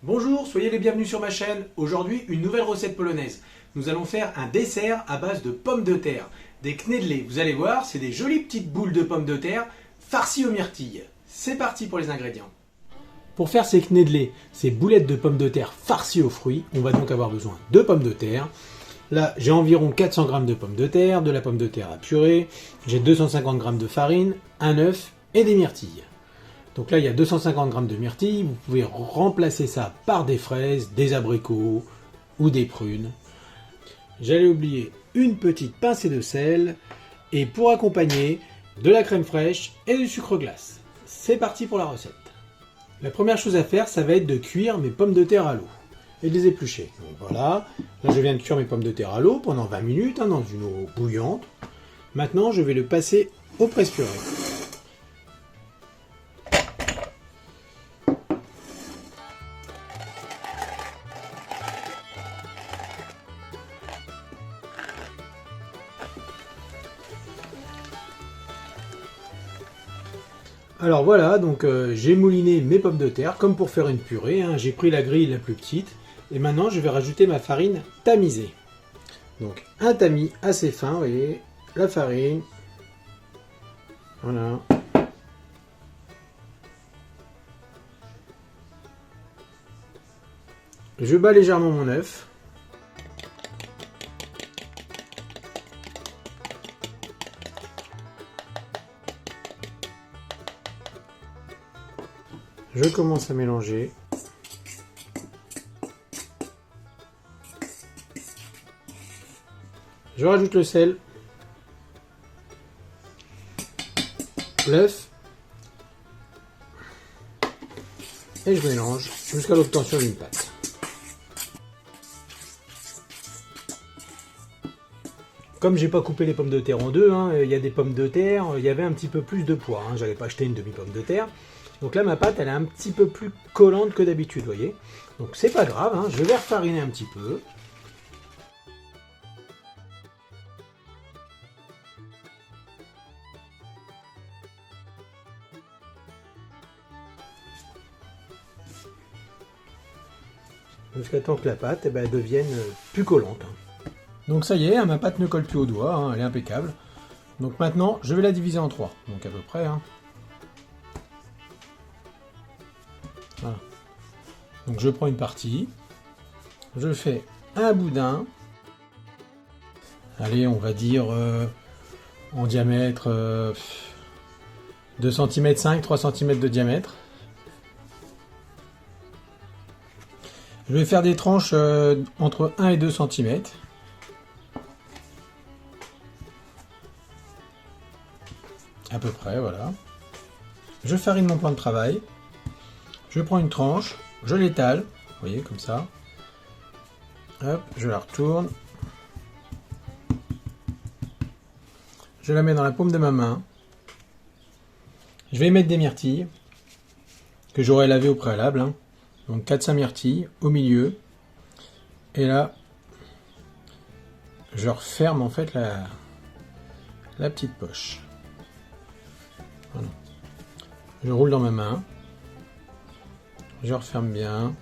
Bonjour, soyez les bienvenus sur ma chaîne. Aujourd'hui, une nouvelle recette polonaise. Nous allons faire un dessert à base de pommes de terre, des knedlés. Vous allez voir, c'est des jolies petites boules de pommes de terre farcies aux myrtilles. C'est parti pour les ingrédients. Pour faire ces knedlés, ces boulettes de pommes de terre farcies aux fruits, on va donc avoir besoin de pommes de terre. Là, j'ai environ 400 g de pommes de terre, de la pomme de terre à purée, j'ai 250 g de farine, un œuf et des myrtilles. Donc là, il y a 250 g de myrtilles. Vous pouvez remplacer ça par des fraises, des abricots ou des prunes. J'allais oublier une petite pincée de sel. Et pour accompagner, de la crème fraîche et du sucre glace. C'est parti pour la recette. La première chose à faire, ça va être de cuire mes pommes de terre à l'eau et de les éplucher. Donc voilà, là je viens de cuire mes pommes de terre à l'eau pendant 20 minutes dans une eau bouillante. Maintenant, je vais le passer au presse-purée. Alors voilà, donc j'ai mouliné mes pommes de terre comme pour faire une purée. J'ai pris la grille la plus petite et maintenant je vais rajouter ma farine tamisée. Donc un tamis assez fin, vous voyez, la farine. Voilà. Je bats légèrement mon œuf. Je commence à mélanger. Je rajoute le sel, l'œuf et je mélange jusqu'à l'obtention d'une pâte. Comme j'ai pas coupé les pommes de terre en deux, il y a des pommes de terre, il y avait un petit peu plus de poids. J'avais pas acheté une demi-pomme de terre. Donc là, ma pâte, elle est un petit peu plus collante que d'habitude, vous voyez. Donc c'est pas grave, je vais refariner un petit peu. Jusqu'à temps que la pâte elle devienne plus collante. Donc ça y est, ma pâte ne colle plus au doigt, elle est impeccable. Donc maintenant, je vais la diviser en trois, donc à peu près. Voilà. Donc je prends une partie, je fais un boudin, allez, on va dire en diamètre 2 cm 5, 3 cm de diamètre. Je vais faire des tranches entre 1 et 2 cm. À peu près, voilà. Je farine mon plan de travail. Je prends une tranche, je l'étale, vous voyez, comme ça. Hop, je la retourne. Je la mets dans la paume de ma main. Je vais mettre des myrtilles que j'aurais lavées au préalable. Donc 4-5 myrtilles au milieu. Et là, je referme en fait la petite poche. Voilà. Je roule dans ma main. Je referme bien.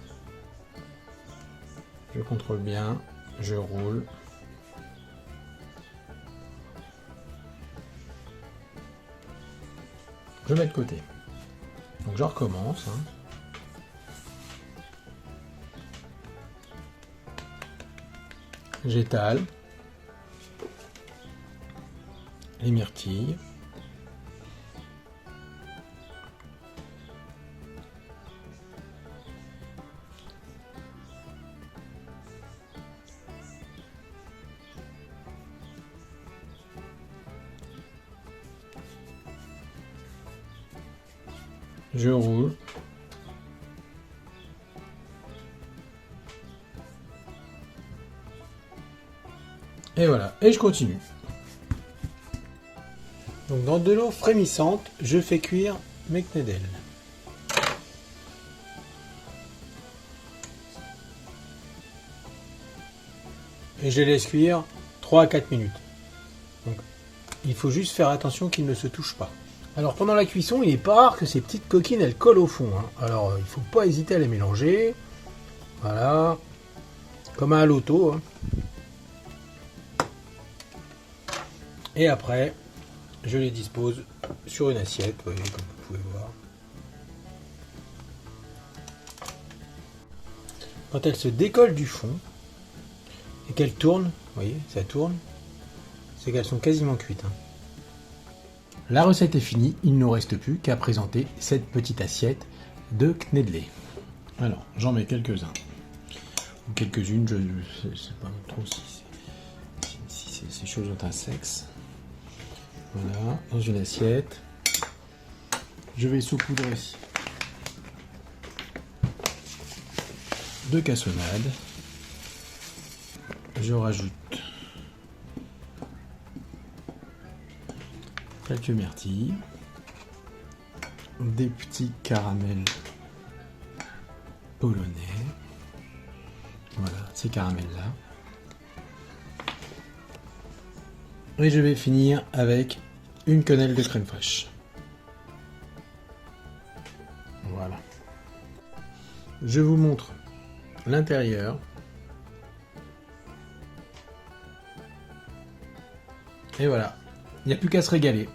Je contrôle bien. Je roule. Je mets de côté. Donc je recommence. J'étale les myrtilles. Je roule. Et voilà, et je continue. Donc dans de l'eau frémissante, je fais cuire mes knedels. Et je les laisse cuire 3 à 4 minutes. Donc il faut juste faire attention qu'ils ne se touchent pas. Alors pendant la cuisson, il n'est pas rare que ces petites coquines elles collent au fond. Alors il ne faut pas hésiter à les mélanger. Voilà, comme à l'auto. Hein. Et après, je les dispose sur une assiette, vous voyez, comme vous pouvez voir. Quand elles se décollent du fond et qu'elles tournent, vous voyez, ça tourne, c'est qu'elles sont quasiment cuites. Hein. La recette est finie, il ne nous reste plus qu'à présenter cette petite assiette de knedlé. Alors, j'en mets quelques-uns, ou quelques-unes, je ne sais pas trop si ces choses ont un sexe. Voilà, dans une assiette. Je vais saupoudrer de cassonade. Je rajoute quelques myrtilles, des petits caramels polonais. Voilà, ces caramels-là. Et je vais finir avec une quenelle de crème fraîche. Voilà. Je vous montre l'intérieur. Et voilà. Il n'y a plus qu'à se régaler.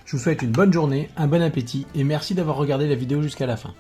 Je vous souhaite une bonne journée, un bon appétit et merci d'avoir regardé la vidéo jusqu'à la fin.